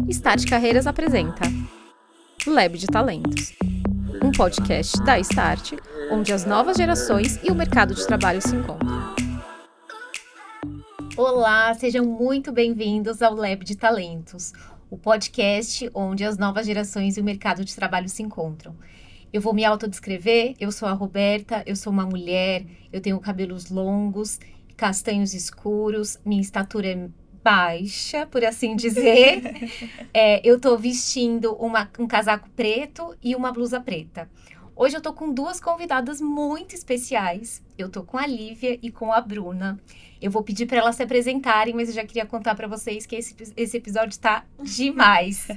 Start Carreiras apresenta Lab de Talentos, um podcast da Start, onde as novas gerações e o mercado de trabalho se encontram. Olá, sejam muito bem-vindos ao Lab de Talentos, o podcast onde as novas gerações e o mercado de trabalho se encontram. Eu vou me autodescrever, eu sou a Roberta, eu sou uma mulher, eu tenho cabelos longos, castanhos escuros, minha estatura é baixa, por assim dizer. Eu tô vestindo um casaco preto e uma blusa preta. Hoje eu tô com duas convidadas muito especiais. Eu tô com a Lívia e com a Bruna. Eu vou pedir para elas se apresentarem, mas eu já queria contar para vocês que esse episódio tá demais.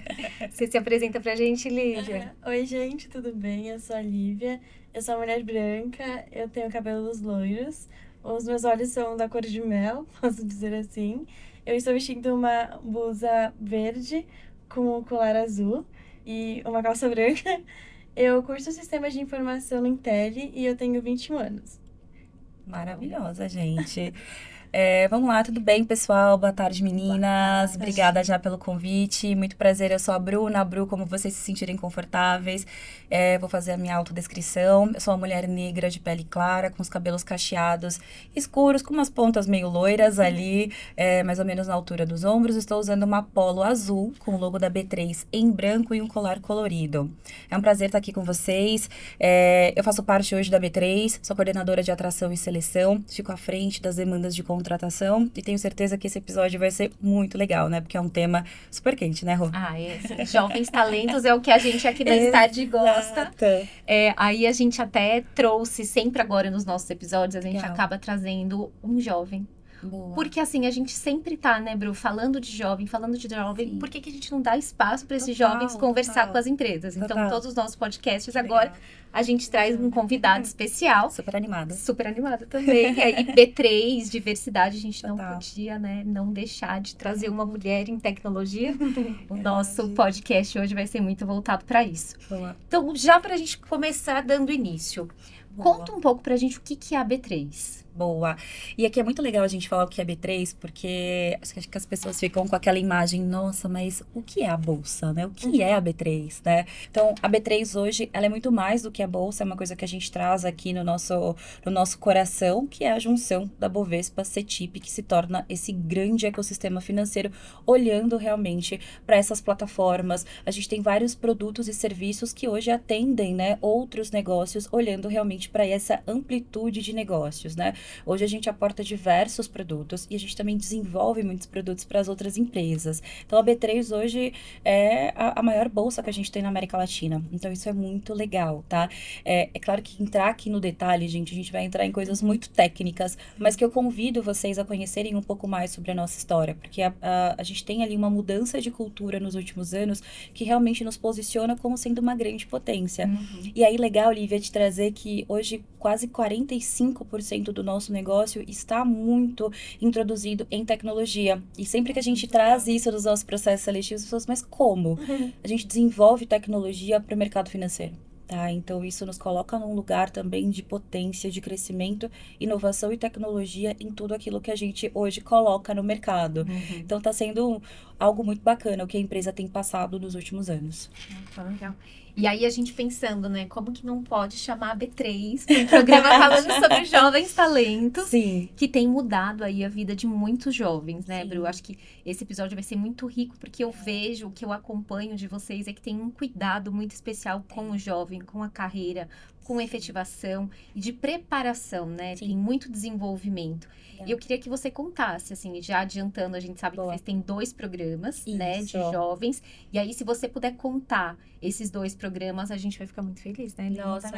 Você se apresenta pra gente, Lívia? Oi, gente, tudo bem? Eu sou a Lívia, eu sou uma mulher branca, eu tenho cabelos loiros, os meus olhos são da cor de mel, posso dizer assim. Eu estou vestindo uma blusa verde com um colar azul e uma calça branca. Eu curso Sistemas de Informação em Tele e eu tenho 21 anos. Maravilhosa, gente. Vamos lá, tudo bem, pessoal? Boa tarde, meninas. Obrigada já pelo convite. Muito prazer, eu sou a Bruna. Bru, como vocês se sentirem confortáveis. Vou fazer a minha autodescrição. Eu sou uma mulher negra de pele clara, com os cabelos cacheados escuros, com umas pontas meio loiras ali, mais ou menos na altura dos ombros. Estou usando uma polo azul, com o logo da B3 em branco e um colar colorido. É um prazer estar aqui com vocês. Eu faço parte hoje da B3, sou coordenadora de atração e seleção, fico à frente das demandas de contratação e tenho certeza que esse episódio vai ser muito legal, né? Porque é um tema super quente, né, Rô? Jovens talentos é o que a gente aqui na Start gosta. Aí a gente até trouxe, sempre agora nos nossos episódios, a gente acaba trazendo um jovem. Boa. Porque assim, a gente sempre tá, né, Bru, falando de jovem. Sim. Por que a gente não dá espaço para esses jovens conversar com as empresas? Então, todos os nossos podcasts agora, a gente traz um convidado especial. Super animada. Super animada também. E aí, B3, diversidade, a gente não podia, né, não deixar de trazer uma mulher em tecnologia. O nosso podcast hoje vai ser muito voltado para isso. Boa. Então, já pra gente começar dando início, conta um pouco pra gente o que é a B3. Boa. E aqui é muito legal a gente falar o que é B3, porque acho que as pessoas ficam com aquela imagem, nossa, mas o que é a bolsa, né? O que é a B3, né? Então, a B3 hoje, ela é muito mais do que a bolsa, é uma coisa que a gente traz aqui no nosso coração, que é a junção da Bovespa CETIP, que se torna esse grande ecossistema financeiro, olhando realmente para essas plataformas. A gente tem vários produtos e serviços que hoje atendem, né, outros negócios, olhando realmente para essa amplitude de negócios, né? Hoje a gente aporta diversos produtos e a gente também desenvolve muitos produtos para as outras empresas. Então a B3 hoje é a maior bolsa que a gente tem na América Latina. Então isso é muito legal, tá? É claro que entrar aqui no detalhe, gente, a gente vai entrar em coisas muito técnicas, mas que eu convido vocês a conhecerem um pouco mais sobre a nossa história, porque a gente tem ali uma mudança de cultura nos últimos anos que realmente nos posiciona como sendo uma grande potência. Uhum. E aí, legal, Lívia, te trazer que hoje quase 45% do nosso negócio está muito introduzido em tecnologia. E sempre que a gente traz isso nos nossos processos seletivos, as pessoas, mas como? A gente desenvolve tecnologia para o mercado financeiro. Tá? Então, isso nos coloca num lugar também de potência, de crescimento, inovação e tecnologia em tudo aquilo que a gente hoje coloca no mercado. Então, está sendo algo muito bacana o que a empresa tem passado nos últimos anos. Legal. E aí a gente pensando, né, como que não pode chamar a B3 um programa falando sobre jovens talentos. Sim. Que tem mudado aí a vida de muitos jovens, né, Sim. Bru? Acho que esse episódio vai ser muito rico, porque eu vejo, o que eu acompanho de vocês é que tem um cuidado muito especial com o jovem, com a carreira, com efetivação e de preparação, né? Sim. Tem muito desenvolvimento. E eu queria que você contasse, assim, já adiantando, a gente sabe que vocês têm 2 programas, né, de jovens. E aí, se você puder contar esses 2 programas, a gente vai ficar muito feliz, né, Lívia? Nossa,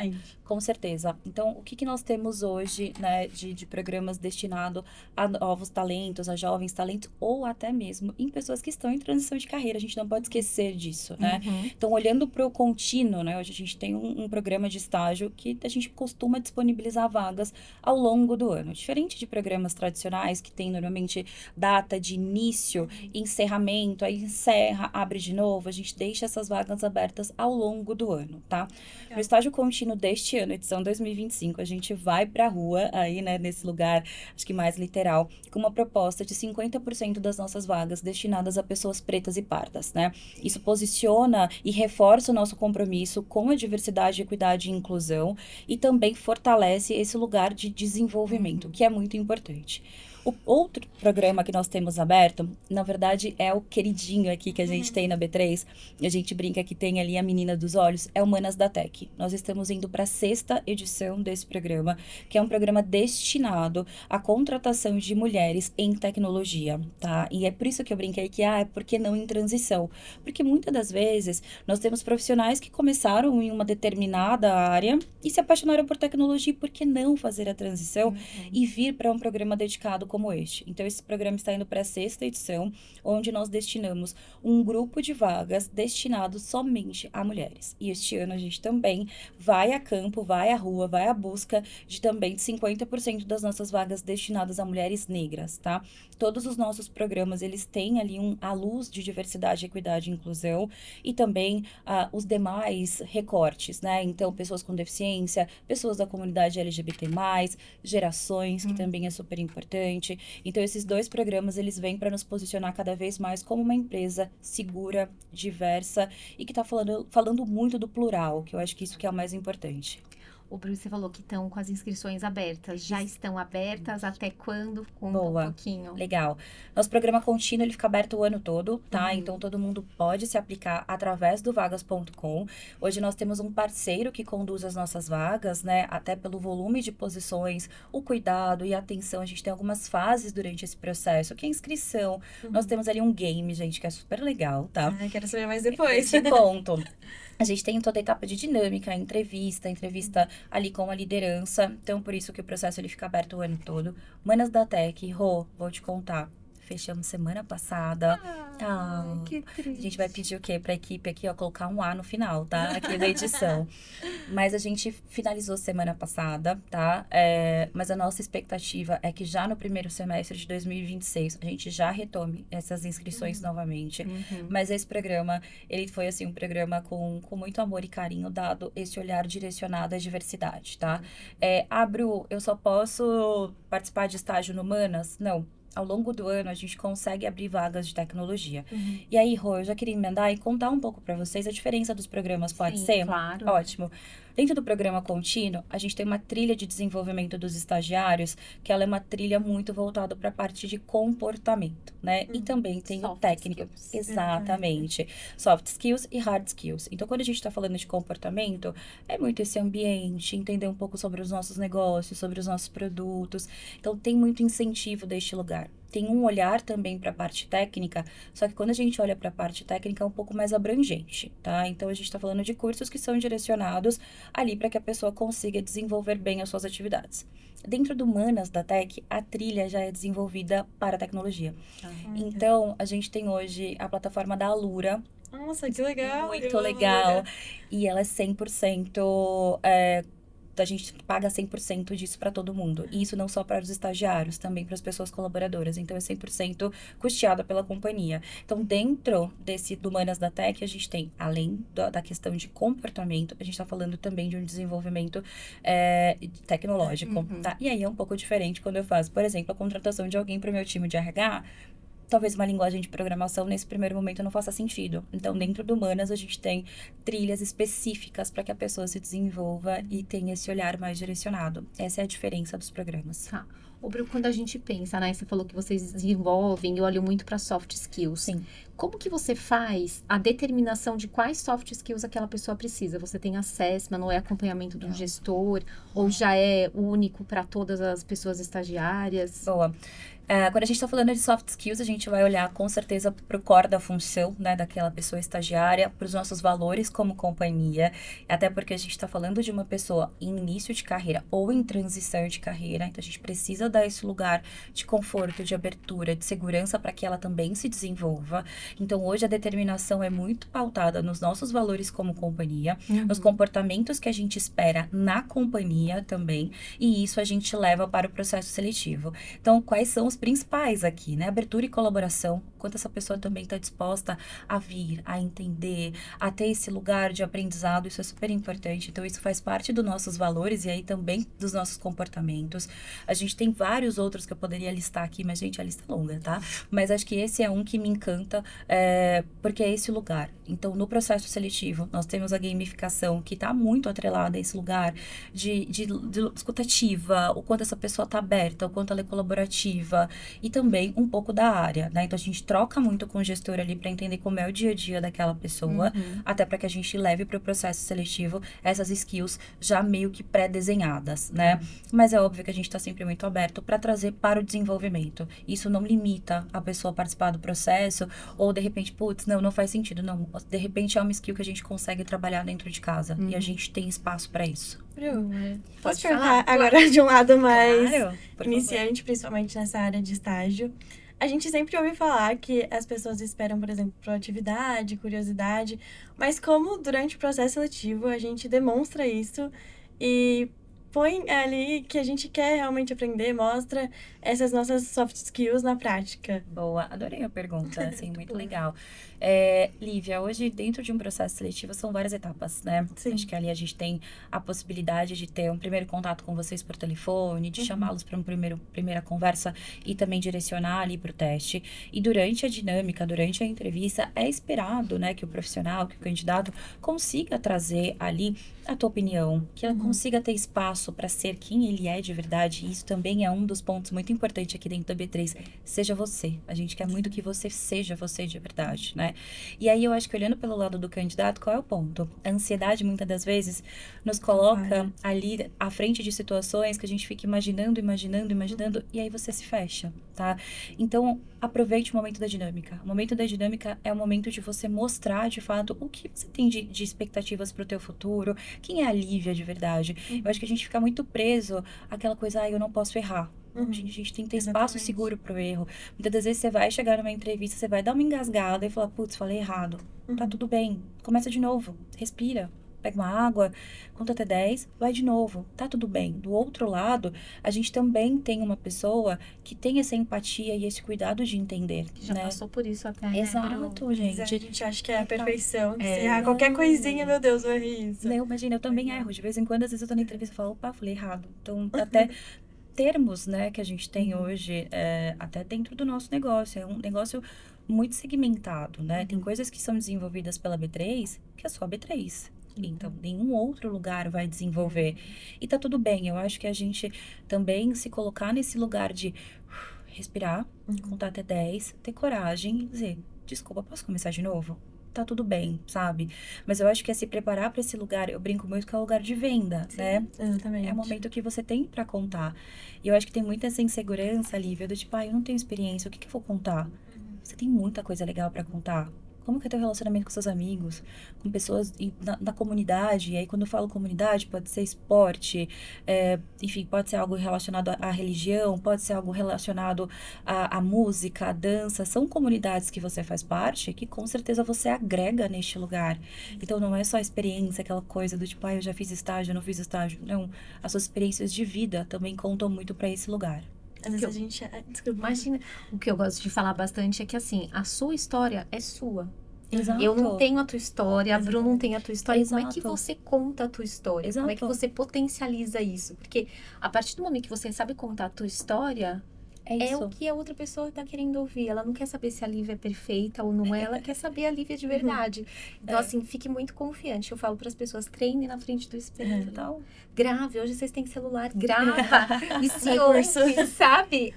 com certeza. Então, o que nós temos hoje, né, de programas destinados a novos talentos, a jovens talentos, ou até mesmo em pessoas que estão em transição de carreira. A gente não pode esquecer disso, né? Uhum. Então, olhando para o contínuo, né, hoje a gente tem um programa de estágio estágio que a gente costuma disponibilizar vagas ao longo do ano. Diferente de programas tradicionais, que tem normalmente data de início, encerramento, aí encerra, abre de novo, a gente deixa essas vagas abertas ao longo do ano, tá? No estágio contínuo deste ano, edição 2025, a gente vai pra rua, aí, né, nesse lugar, acho que mais literal, com uma proposta de 50% das nossas vagas destinadas a pessoas pretas e pardas, né? Isso posiciona e reforça o nosso compromisso com a diversidade, equidade e inclusão e também fortalece esse lugar de desenvolvimento, que é muito importante. O outro programa que nós temos aberto, na verdade, é o queridinho aqui que a gente tem na B3. A gente brinca que tem ali a menina dos olhos, é o Humanas da Tech. Nós estamos indo para a 6ª edição desse programa, que é um programa destinado à contratação de mulheres em tecnologia, tá? E é por isso que eu brinquei que, é porque não em transição? Porque muitas das vezes nós temos profissionais que começaram em uma determinada área e se apaixonaram por tecnologia, e por que não fazer a transição e vir para um programa dedicado como este? Então, esse programa está indo para a 6ª edição, onde nós destinamos um grupo de vagas destinado somente a mulheres. E este ano a gente também vai a campo, vai à rua, vai à busca de também 50% das nossas vagas destinadas a mulheres negras, tá? Todos os nossos programas, eles têm ali a luz de diversidade, equidade e inclusão e também os demais recortes, né? Então, pessoas com deficiência, pessoas da comunidade LGBT+, gerações, que também é super importante. Então, esses 2 programas, eles vêm para nos posicionar cada vez mais como uma empresa segura, diversa e que está falando muito do plural, que eu acho que isso que é o mais importante. O Bruno, você falou que estão com as inscrições abertas. Já estão abertas? Até quando? Conta Boa. um pouquinho. Legal. Nosso programa contínuo, ele fica aberto o ano todo, tá? Então, todo mundo pode se aplicar através do vagas.com. Hoje, nós temos um parceiro que conduz as nossas vagas, né? Até pelo volume de posições, o cuidado e a atenção. A gente tem algumas fases durante esse processo, que é a inscrição. Nós temos ali um game, gente, que é super legal, tá? Ai, quero saber mais depois. Esse ponto. A gente tem toda a etapa de dinâmica, entrevista ali com a liderança. Então, por isso que o processo ele fica aberto o ano todo. Manas da Tech, Rô, vou te contar. Fechamos semana passada. Que triste. A gente vai pedir o quê pra equipe aqui, ó, colocar um A no final, tá? Aqui da edição. Mas a gente finalizou semana passada, tá? Mas a nossa expectativa é que já no primeiro semestre de 2026 a gente já retome essas inscrições novamente. Mas esse programa, ele foi assim, um programa com muito amor e carinho, dado esse olhar direcionado à diversidade, tá? Bru, eu só posso participar de estágio no Humanas? Não. Ao longo do ano, a gente consegue abrir vagas de tecnologia. E aí, Rô, eu já queria emendar e contar um pouco para vocês a diferença dos programas, pode ser? Claro. Ótimo. Dentro do programa contínuo, a gente tem uma trilha de desenvolvimento dos estagiários, que ela é uma trilha muito voltada para a parte de comportamento, né? E também tem o Soft técnico. skills. Exatamente. Soft skills e hard skills. Então, quando a gente está falando de comportamento, é muito esse ambiente, entender um pouco sobre os nossos negócios, sobre os nossos produtos. Então, tem muito incentivo deste lugar. Tem um olhar também para a parte técnica, só que quando a gente olha para a parte técnica é um pouco mais abrangente, tá? Então, a gente está falando de cursos que são direcionados ali para que a pessoa consiga desenvolver bem as suas atividades. Dentro do Humanas da Tech, a trilha já é desenvolvida para a tecnologia. Então, a gente tem hoje a plataforma da Alura. Nossa, que legal. Muito legal. E ela é 100%... a gente paga 100% disso para todo mundo. E isso não só para os estagiários, também para as pessoas colaboradoras. Então, é 100% custeada pela companhia. Então, dentro do Humanas da Tech, a gente tem, além da questão de comportamento, a gente está falando também de um desenvolvimento tecnológico, tá? E aí é um pouco diferente quando eu faço, por exemplo, a contratação de alguém para o meu time de RH. Talvez uma linguagem de programação nesse primeiro momento não faça sentido. Então, dentro do Humanas, a gente tem trilhas específicas para que a pessoa se desenvolva e tenha esse olhar mais direcionado. Essa é a diferença dos programas. Tá. Bruno, quando a gente pensa, né? Você falou que vocês desenvolvem, eu olho muito para soft skills. Sim. Como que você faz a determinação de quais soft skills aquela pessoa precisa? Você tem assessment, ou é acompanhamento de um gestor, ou já é único para todas as pessoas estagiárias? Boa. Quando a gente está falando de soft skills, a gente vai olhar com certeza para o core da função, né, daquela pessoa estagiária, para os nossos valores como companhia, até porque a gente está falando de uma pessoa em início de carreira ou em transição de carreira, então a gente precisa dar esse lugar de conforto, de abertura, de segurança para que ela também se desenvolva. Então, hoje a determinação é muito pautada nos nossos valores como companhia, nos comportamentos que a gente espera na companhia também, e isso a gente leva para o processo seletivo. Então, quais são os principais aqui, né? Abertura e colaboração, quanto essa pessoa também está disposta a vir, a entender, a ter esse lugar de aprendizado, isso é super importante. Então, isso faz parte dos nossos valores e aí também dos nossos comportamentos. A gente tem vários outros que eu poderia listar aqui, mas, gente, a lista é longa, tá? Mas acho que esse é um que me encanta, porque é esse lugar. Então, no processo seletivo, nós temos a gamificação, que está muito atrelada a esse lugar de escutativa, o quanto essa pessoa está aberta, o quanto ela é colaborativa, e também um pouco da área, né? Então, a gente troca muito com o gestor ali para entender como é o dia a dia daquela pessoa, até para que a gente leve para o processo seletivo essas skills já meio que pré-desenhadas, né? Mas é óbvio que a gente está sempre muito aberto para trazer para o desenvolvimento. Isso não limita a pessoa a participar do processo, ou de repente, putz, não faz sentido, não. De repente é uma skill que a gente consegue trabalhar dentro de casa, e a gente tem espaço para isso. Posso perguntar agora de um lado mais Claro, por iniciante, favor. principalmente nessa área de estágio. A gente sempre ouve falar que as pessoas esperam, por exemplo, proatividade, curiosidade, mas como durante o processo seletivo a gente demonstra isso e põe ali que a gente quer realmente aprender, mostra essas nossas soft skills na prática. Boa, adorei a pergunta, assim, muito legal. Lívia, hoje dentro de um processo seletivo são várias etapas, né? Sim. Acho que ali a gente tem a possibilidade de ter um primeiro contato com vocês por telefone, de chamá-los para uma primeira conversa e também direcionar ali para o teste. E durante a dinâmica, durante a entrevista, é esperado, né, que o profissional, que o candidato consiga trazer ali a tua opinião, que ela consiga ter espaço para ser quem ele é de verdade. E isso também é um dos pontos muito importantes aqui dentro da B3. Seja você. A gente quer muito que você seja você de verdade, né? E aí eu acho que olhando pelo lado do candidato, qual é o ponto? A ansiedade, muitas das vezes, nos coloca ali à frente de situações que a gente fica imaginando, e aí você se fecha, tá? Então, aproveite o momento da dinâmica. O momento da dinâmica é o momento de você mostrar, de fato, o que você tem de expectativas para o teu futuro, quem é a Lívia de verdade. Eu acho que a gente fica muito preso àquela coisa, eu não posso errar. Não, a gente tem que ter espaço seguro pro erro. Muitas das vezes você vai chegar numa entrevista, você vai dar uma engasgada e falar, putz, falei errado. Tá tudo bem. Começa de novo. Respira. Pega uma água, conta até 10, vai de novo. Tá tudo bem. Do outro lado, a gente também tem uma pessoa que tem essa empatia e esse cuidado de entender, Que já né? passou por isso até, né? Exato, A gente. gente acha que é a perfeição. Se errar qualquer coisinha, meu Deus, eu errei isso. Não, imagina, eu também erro. De vez em quando, às vezes eu tô na entrevista e falo, opa, falei errado. Então, até termos, né, que a gente tem hoje, até dentro do nosso negócio, é um negócio muito segmentado, né? Tem coisas que são desenvolvidas pela B3, que é só a B3. Então, nenhum outro lugar vai desenvolver. E tá tudo bem, eu acho que a gente também se colocar nesse lugar de respirar, contar até 10, ter coragem e dizer, desculpa, posso começar de novo? Tá tudo bem, sabe? Mas eu acho que é se preparar para esse lugar, eu brinco muito que é o lugar de venda, né? Exatamente. É o momento que você tem para contar. E eu acho que tem muita essa insegurança, Lívia, do tipo, eu não tenho experiência, o que eu vou contar? Você tem muita coisa legal para contar. Como que é teu relacionamento com seus amigos, com pessoas da comunidade? E aí, quando eu falo comunidade, pode ser esporte, enfim, pode ser algo relacionado à religião, pode ser algo relacionado à música, à dança. São comunidades que você faz parte, que com certeza você agrega neste lugar. Então, não é só a experiência, aquela coisa do tipo, eu já fiz estágio, eu não fiz estágio. Não, as suas experiências de vida também contam muito para esse lugar. Às vezes a gente... Desculpa. Imagina, o que eu gosto de falar bastante é que, assim, a sua história é sua. Exato. Eu não tenho a tua história, a Bruno não tem a tua história. Como é que Exato. você conta a tua história? Exato. Como é que você potencializa isso? Porque a partir do momento que você sabe contar a tua história, é o que a outra pessoa está querendo ouvir. Ela não quer saber se a Lívia é perfeita ou não é, ela quer saber a Lívia de verdade. Então, assim, fique muito confiante. Eu falo para as pessoas, treine na frente do espelho e tal. Grave, hoje vocês têm celular, grava e se ouve, sabe?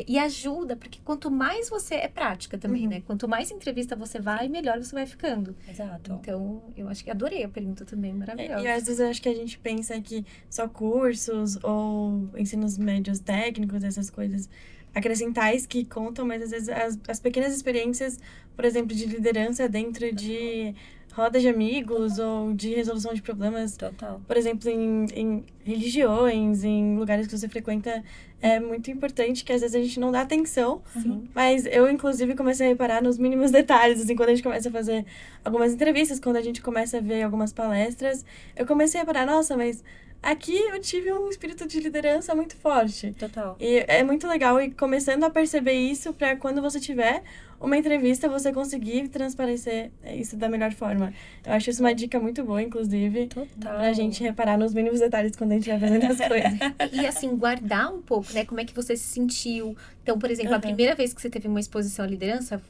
E ajuda, porque quanto mais você... É prática também, né? Quanto mais entrevista você vai, melhor você vai ficando. Exato. Então, eu acho que adorei a pergunta também, maravilhosa. E às vezes eu acho que a gente pensa que só cursos ou ensinos médios técnicos, essas coisas acrescentais que contam, mas às vezes as pequenas experiências, por exemplo, de liderança dentro de roda de amigos ou de resolução de problemas. Total. Por exemplo, em religiões, em lugares que você frequenta, é muito importante que às vezes a gente não dá atenção. Sim. Mas eu, inclusive, comecei a reparar nos mínimos detalhes, assim, quando a gente começa a fazer algumas entrevistas, quando a gente começa a ver algumas palestras, eu comecei a reparar, nossa, mas aqui eu tive um espírito de liderança muito forte. Total. E é muito legal ir começando a perceber isso para quando você tiver uma entrevista, você conseguir transparecer isso da melhor forma. Eu acho isso uma dica muito boa, inclusive, Total. pra gente reparar nos mínimos detalhes quando a gente vai fazendo as coisas. E assim, guardar um pouco, né? Como é que você se sentiu. Então, por exemplo, a primeira vez que você teve uma exposição à liderança,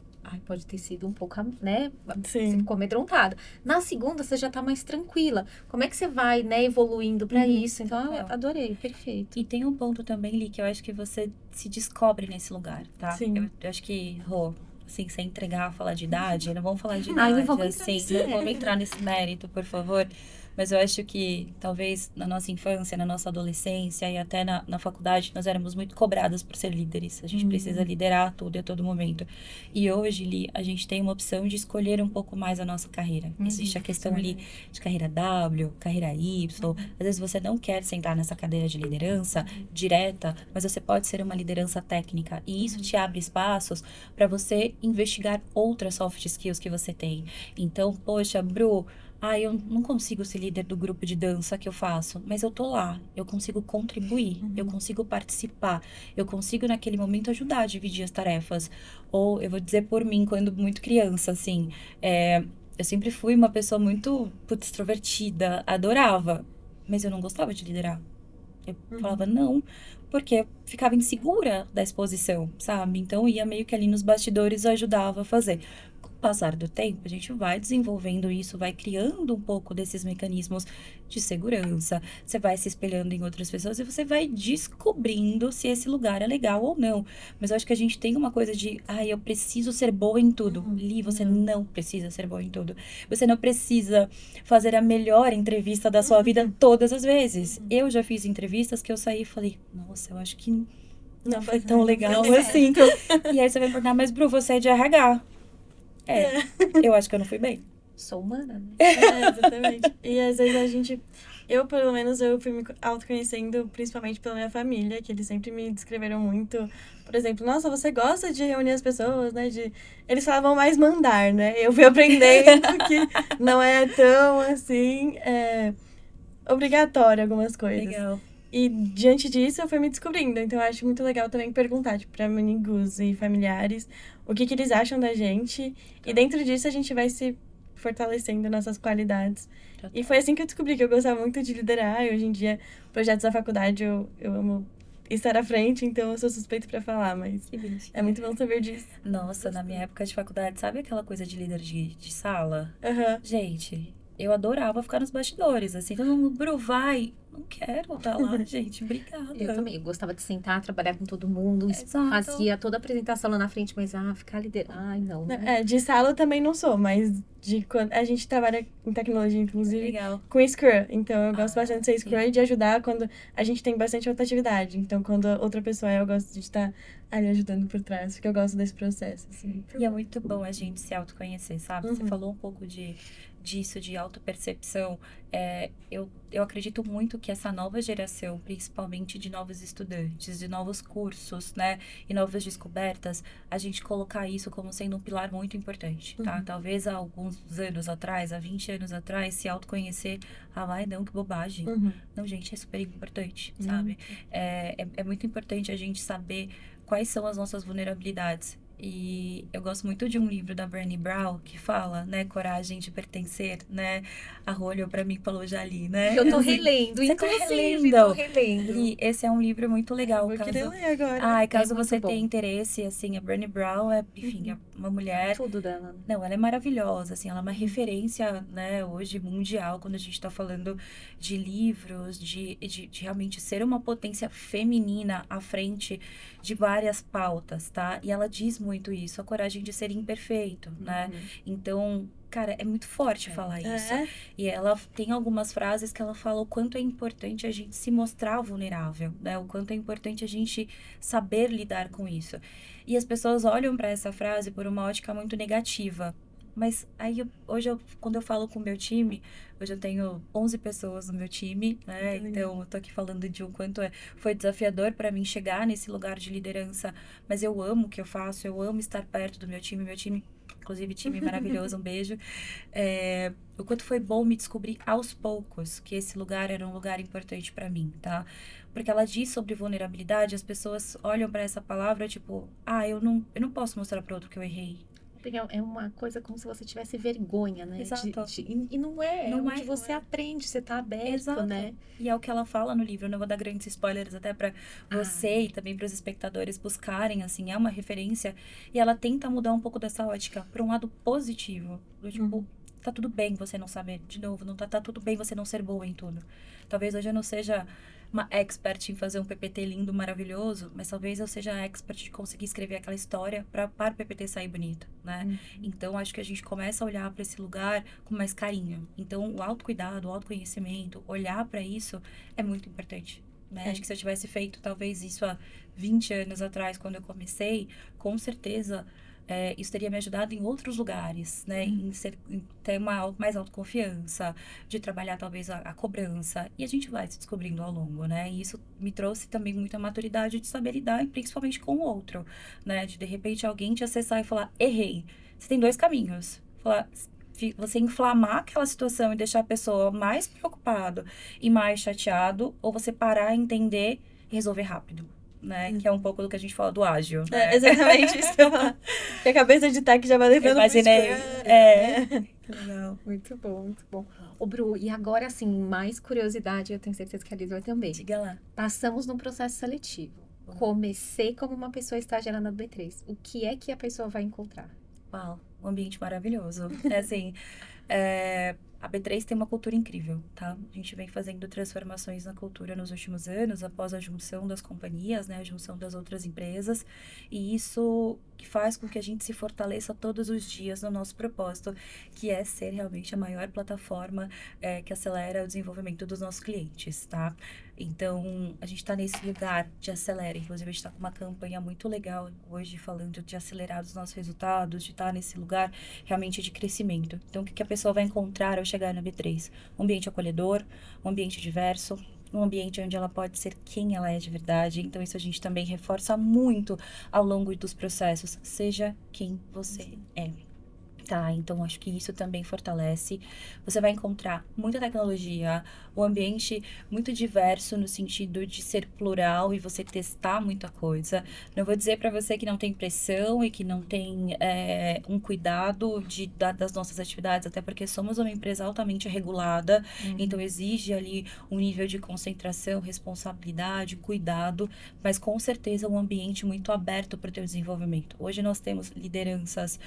pode ter sido um pouco, né? Você Sim. ficou amedrontada. Na segunda, você já tá mais tranquila. Como é que você vai, né, evoluindo pra isso? Então, eu adorei, perfeito. E tem um ponto também, Li, que eu acho que você se descobre nesse lugar, tá? Sim. Eu acho que, assim, sem entregar, falar de idade, não vamos falar de Ai, idade, não vamos entrar assim, nesse não mérito. vamos entrar nesse mérito, por favor. Mas eu acho que, talvez, na nossa infância, na nossa adolescência e até na faculdade, nós éramos muito cobradas por ser líderes. A gente precisa liderar tudo e a todo momento. E hoje, Li, a gente tem uma opção de escolher um pouco mais a nossa carreira. Existe a questão ali de carreira W, carreira Y. Às vezes você não quer sentar nessa cadeira de liderança direta, mas você pode ser uma liderança técnica. E isso te abre espaços para você investigar outras soft skills que você tem. Então, poxa, Bru, eu não consigo ser líder do grupo de dança que eu faço, mas eu tô lá, eu consigo contribuir, eu consigo participar, eu consigo naquele momento ajudar a dividir as tarefas. Ou eu vou dizer por mim, quando muito criança, assim, eu sempre fui uma pessoa muito extrovertida, adorava, mas eu não gostava de liderar. Eu falava não, porque eu ficava insegura da exposição, sabe? Então, eu ia meio que ali nos bastidores e ajudava a fazer. Com o passar do tempo, a gente vai desenvolvendo isso, vai criando um pouco desses mecanismos de segurança, você vai se espelhando em outras pessoas e você vai descobrindo se esse lugar é legal ou não. Mas eu acho que a gente tem uma coisa de, eu preciso ser boa em tudo. Li, você não precisa ser boa em tudo. Você não precisa fazer a melhor entrevista da sua vida todas as vezes. Eu já fiz entrevistas que eu saí e falei, nossa, eu acho que não foi tão legal assim. E aí você vai perguntar, mas Bru, você é de RH. Eu acho que eu não fui bem. Sou humana, né? Exatamente. E às vezes eu pelo menos, eu fui me autoconhecendo principalmente pela minha família, que eles sempre me descreveram muito. Por exemplo, nossa, você gosta de reunir as pessoas, né? Eles falavam mais mandar, né? Eu fui aprendendo que não é tão, assim, obrigatório algumas coisas. Legal. E diante disso, eu fui me descobrindo. Então, eu acho muito legal também perguntar, tipo, pra amigos e familiares o que eles acham da gente. E dentro disso, a gente vai se fortalecendo nossas qualidades. E foi assim que eu descobri que eu gostava muito de liderar. E hoje em dia, projetos da faculdade, eu amo estar à frente, então eu sou suspeita pra falar, mas é muito bom saber disso. Nossa, na minha época de faculdade, sabe aquela coisa de líder de sala? Aham. Gente, eu adorava ficar nos bastidores, assim, todo mundo, Bru, vai. Não quero estar lá, gente, obrigada. Eu também, eu gostava de sentar, trabalhar com todo mundo, Exato. fazia toda a apresentação lá na frente, mas ficar liderando, não. De sala eu também não sou, mas de quando a gente trabalha em tecnologia, inclusive, Legal. com Scrum. Então, eu gosto bastante de ser Scrum sim. e de ajudar quando a gente tem bastante rotatividade. Então, quando outra pessoa eu gosto de estar ali ajudando por trás, porque eu gosto desse processo, assim. E é muito bom a gente se autoconhecer, sabe? Você falou um pouco disso, de autopercepção. Eu acredito muito que essa nova geração, principalmente de novos estudantes, de novos cursos, né? E novas descobertas, a gente colocar isso como sendo um pilar muito importante, tá? Talvez há alguns anos atrás, há 20 anos atrás, se autoconhecer, não, que bobagem. Não, gente, é super importante, sabe? É muito importante a gente saber quais são as nossas vulnerabilidades. E eu gosto muito de um livro da Brené Brown que fala, né, coragem de pertencer, né? A Rô olhou pra mim e falou já ali, né? Eu tô relendo, Você tá inclusive, relendo? tô relendo. Li, esse é um livro muito legal. Vou querer ler agora. Caso muito você bom. tenha interesse, assim, a Brené Brown enfim, é uma mulher... Tudo dela. Não, ela é maravilhosa, assim, ela é uma referência, né, hoje mundial, quando a gente tá falando de livros, de realmente ser uma potência feminina à frente de várias pautas, tá? E ela diz muito isso, a coragem de ser imperfeito, né? Então, cara, é muito forte falar isso. E ela tem algumas frases que ela fala o quanto é importante a gente se mostrar vulnerável, né? O quanto é importante a gente saber lidar com isso. E as pessoas olham para essa frase por uma ótica muito negativa. Mas aí, quando eu falo com o meu time, hoje eu tenho 11 pessoas no meu time, né? Então, eu tô aqui falando de o quanto foi desafiador para mim chegar nesse lugar de liderança. Mas eu amo o que eu faço, eu amo estar perto do meu time. Meu time, inclusive, time maravilhoso, um beijo. O quanto foi bom me descobrir aos poucos que esse lugar era um lugar importante para mim, tá? Porque ela diz sobre vulnerabilidade, as pessoas olham para essa palavra tipo, eu não posso mostrar para outro que eu errei. Porque é uma coisa como se você tivesse vergonha, né? Exato. E não é, Não onde é, você aprende, você tá aberto, Exato. né? E é o que ela fala no livro, eu não vou dar grandes spoilers até para você e também para os espectadores buscarem, assim, é uma referência. E ela tenta mudar um pouco dessa ótica para um lado positivo, do tipo, tá tudo bem você não saber, de novo, não tá tudo bem você não ser boa em tudo. Talvez hoje eu não seja uma expert em fazer um PPT lindo, maravilhoso, mas talvez eu seja expert de conseguir escrever aquela história para o PPT sair bonito, né? Então, acho que a gente começa a olhar para esse lugar com mais carinho. Então, o autocuidado, o autoconhecimento, olhar para isso é muito importante. Né? Acho que se eu tivesse feito talvez isso há 20 anos atrás, quando eu comecei, com certeza isso teria me ajudado em outros lugares, né? Em ter mais autoconfiança, de trabalhar talvez a cobrança. E a gente vai se descobrindo ao longo, né? E isso me trouxe também muita maturidade de saber lidar, e principalmente com o outro, né? De repente alguém te acessar e falar, errei. Você tem dois caminhos. Falar, você inflamar aquela situação e deixar a pessoa mais preocupada e mais chateado, ou você parar, entender e resolver rápido. Né? Que é um pouco do que a gente fala do ágil. Né? Exatamente isso que eu falo. Que a cabeça de taque já vai levando. Imaginei. Legal. Muito bom, muito bom. Ô, Bru, e agora, assim, mais curiosidade, eu tenho certeza que a Liz vai também. Diga lá. Passamos num processo seletivo. Comecei como uma pessoa estagiária na B3. O que é que a pessoa vai encontrar? Uau, um ambiente maravilhoso. Assim, a B3 tem uma cultura incrível, tá? A gente vem fazendo transformações na cultura nos últimos anos, após a junção das companhias, né? A junção das outras empresas. E isso que faz com que a gente se fortaleça todos os dias no nosso propósito, que é ser realmente a maior plataforma que acelera o desenvolvimento dos nossos clientes, tá? Então, a gente está nesse lugar de acelera. Inclusive, a gente está com uma campanha muito legal hoje, falando de acelerar os nossos resultados, de estar nesse lugar realmente de crescimento. Então, o que a pessoa vai encontrar ao chegar na B3? Um ambiente acolhedor, um ambiente diverso, um ambiente onde ela pode ser quem ela é de verdade. Então, isso a gente também reforça muito ao longo dos processos. Seja quem você é. Tá, então acho que isso também fortalece. Você vai encontrar muita tecnologia, um ambiente muito diverso no sentido de ser plural e você testar muita coisa. Não vou dizer para você que não tem pressão e que não tem um cuidado das nossas atividades, até porque somos uma empresa altamente regulada, então exige ali um nível de concentração, responsabilidade, cuidado, mas com certeza um ambiente muito aberto para o teu desenvolvimento. Hoje nós temos lideranças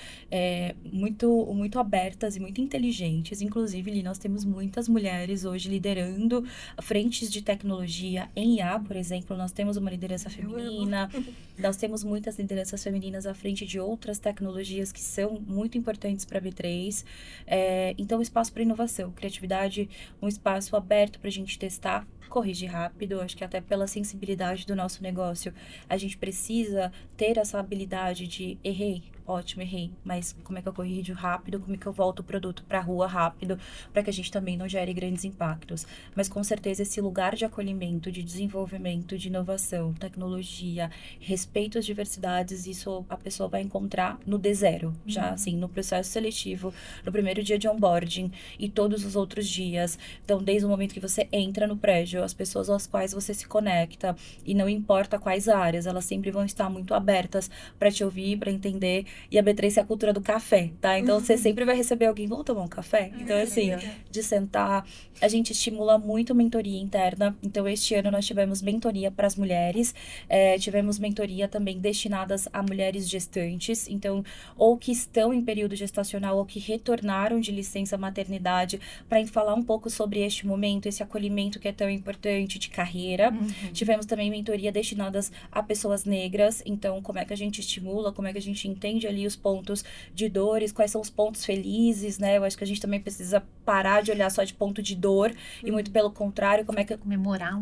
muito abertas e muito inteligentes. Inclusive, nós temos muitas mulheres hoje liderando frentes de tecnologia. Em IA, por exemplo, nós temos uma liderança feminina. Nós temos muitas lideranças femininas à frente de outras tecnologias que são muito importantes para a B3. Então, espaço para inovação, criatividade, um espaço aberto para a gente testar, corrigir rápido. Acho que até pela sensibilidade do nosso negócio, a gente precisa ter essa habilidade de ótimo, errei, mas como é que eu corrijo rápido, como é que eu volto o produto para a rua rápido, para que a gente também não gere grandes impactos. Mas com certeza esse lugar de acolhimento, de desenvolvimento, de inovação, tecnologia, respeito às diversidades, isso a pessoa vai encontrar no D0, já assim, no processo seletivo, no primeiro dia de onboarding e todos os outros dias. Então, desde o momento que você entra no prédio, as pessoas às quais você se conecta, e não importa quais áreas, elas sempre vão estar muito abertas para te ouvir, para entender. E a B3 é a cultura do café, tá? Então, você sempre vai receber alguém, vamos tomar um café? Então, assim, de sentar, a gente estimula muito mentoria interna. Então, este ano nós tivemos mentoria para as mulheres, tivemos mentoria também destinadas a mulheres gestantes, então, ou que estão em período gestacional, ou que retornaram de licença maternidade, para falar um pouco sobre este momento, esse acolhimento que é tão importante de carreira. Tivemos também mentoria destinadas a pessoas negras, então, como é que a gente estimula, como é que a gente entende entende ali os pontos de dores, quais são os pontos felizes, né? Eu acho que a gente também precisa parar de olhar só de ponto de dor e muito pelo contrário, como é que...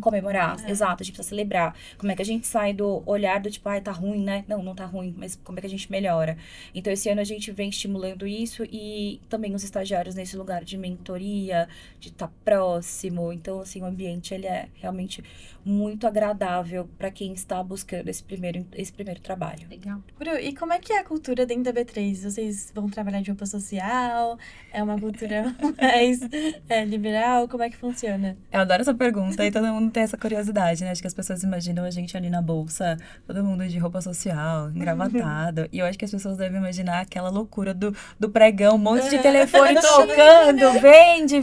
Comemorar, exato, a gente precisa celebrar. Como é que a gente sai do olhar do tipo, ai, tá ruim, né? Não tá ruim, mas como é que a gente melhora? Então, esse ano a gente vem estimulando isso e também os estagiários nesse lugar de mentoria, de estar próximo. Então, assim, o ambiente, ele é realmente muito agradável para quem está buscando esse primeiro trabalho. Legal. Bru, e como é que é a cultura dentro da B3? Vocês vão trabalhar de roupa social? É uma cultura mais liberal? Como é que funciona? Eu adoro essa pergunta e todo mundo tem essa curiosidade, né? Acho que as pessoas imaginam a gente ali na bolsa, todo mundo de roupa social, engravatado. E eu acho que as pessoas devem imaginar aquela loucura do pregão, um monte de telefone tocando,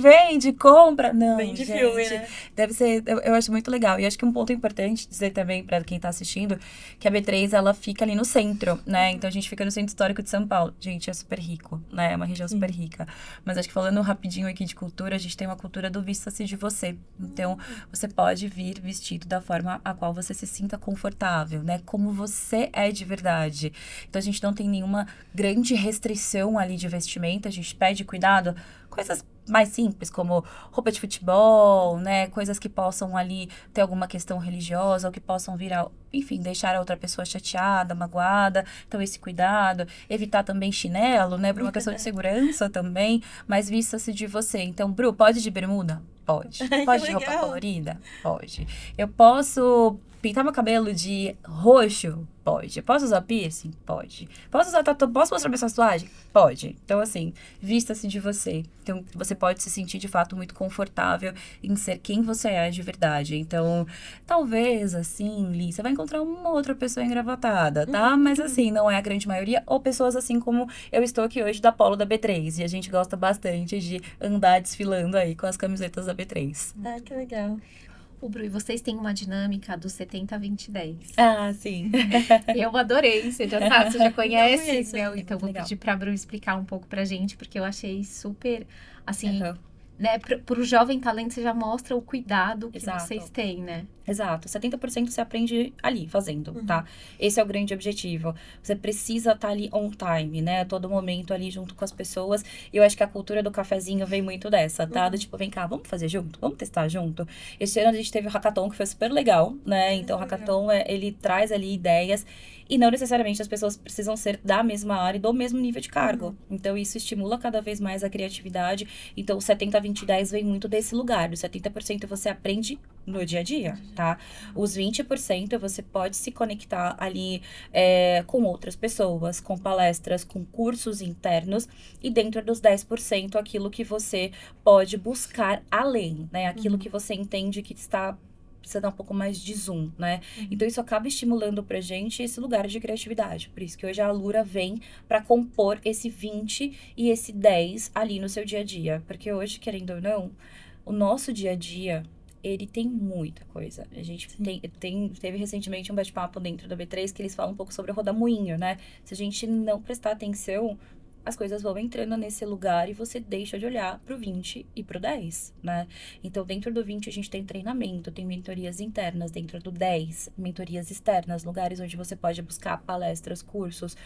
vende, compra. Não, Bem de gente, filme, né? deve ser, eu acho muito legal. E acho que um ponto importante dizer também para quem tá assistindo, que a B3, ela fica ali no centro, né? Então a gente fica no Centro Histórico de São Paulo. Gente, é super rico, né? É uma região super rica. Mas acho que falando rapidinho aqui de cultura, a gente tem uma cultura do vista-se de você. Então, você pode vir vestido da forma a qual você se sinta confortável, né? Como você é de verdade. Então, a gente não tem nenhuma grande restrição ali de vestimenta. A gente pede cuidado, coisas mais simples, como roupa de futebol, né? Coisas que possam ali ter alguma questão religiosa ou que possam vir a, enfim, deixar a outra pessoa chateada, magoada. Então, esse cuidado. Evitar também chinelo, né? Por uma questão de segurança também. Mas vista-se de você. Então, Bru, pode de bermuda? Pode. Pode de roupa legal. colorida? Pode. Eu posso pintar meu cabelo de roxo? Pode. Posso usar piercing? Pode. Posso usar tatu? Posso mostrar minha tatuagem? Pode. Então, assim, vista-se de você. Então, você pode se sentir, de fato, muito confortável em ser quem você é de verdade. Então, talvez, assim, Li, você vai encontrar uma outra pessoa engravatada, tá? Mas, assim, não é a grande maioria. Ou pessoas assim como eu estou aqui hoje da Polo da B3. E a gente gosta bastante de andar desfilando aí com as camisetas da B3. Ah, que legal. O Bru, e vocês têm uma dinâmica do 70-20-10. Ah, sim. Eu adorei, você já sabe, você já conhece, conheço. né? Então vou Legal. pedir pra Bru explicar um pouco pra gente, porque eu achei super, assim, Uhum. né? Pro jovem talento, você já mostra o cuidado que Exato. vocês têm, né? Exato, 70% você aprende ali, fazendo, tá? Esse é o grande objetivo. Você precisa estar ali on time, né? A todo momento ali junto com as pessoas. E eu acho que a cultura do cafezinho vem muito dessa, tá? Do tipo, vem cá, vamos fazer junto? Vamos testar junto? Esse ano a gente teve o Hackathon, que foi super legal, né? Então, o Hackathon, ele traz ali ideias. E não necessariamente as pessoas precisam ser da mesma área e do mesmo nível de cargo. Então, isso estimula cada vez mais a criatividade. Então, o 70-20-10 vem muito desse lugar. Do 70% você aprende no dia a dia, tá? Os 20% você pode se conectar ali com outras pessoas, com palestras, com cursos internos. E dentro dos 10%, aquilo que você pode buscar além, né? Aquilo que você entende que precisa dar um pouco mais de zoom, né? Então, isso acaba estimulando pra gente esse lugar de criatividade. Por isso que hoje a Alura vem pra compor esse 20 e esse 10 ali no seu dia a dia. Porque hoje, querendo ou não, o nosso dia a dia, ele tem muita coisa. A gente teve recentemente um bate-papo dentro da B3 que eles falam um pouco sobre o rodamuinho, né? Se a gente não prestar atenção, as coisas vão entrando nesse lugar e você deixa de olhar pro 20 e pro 10, né? Então, dentro do 20, a gente tem treinamento, tem mentorias internas. Dentro do 10, mentorias externas, lugares onde você pode buscar palestras, cursos,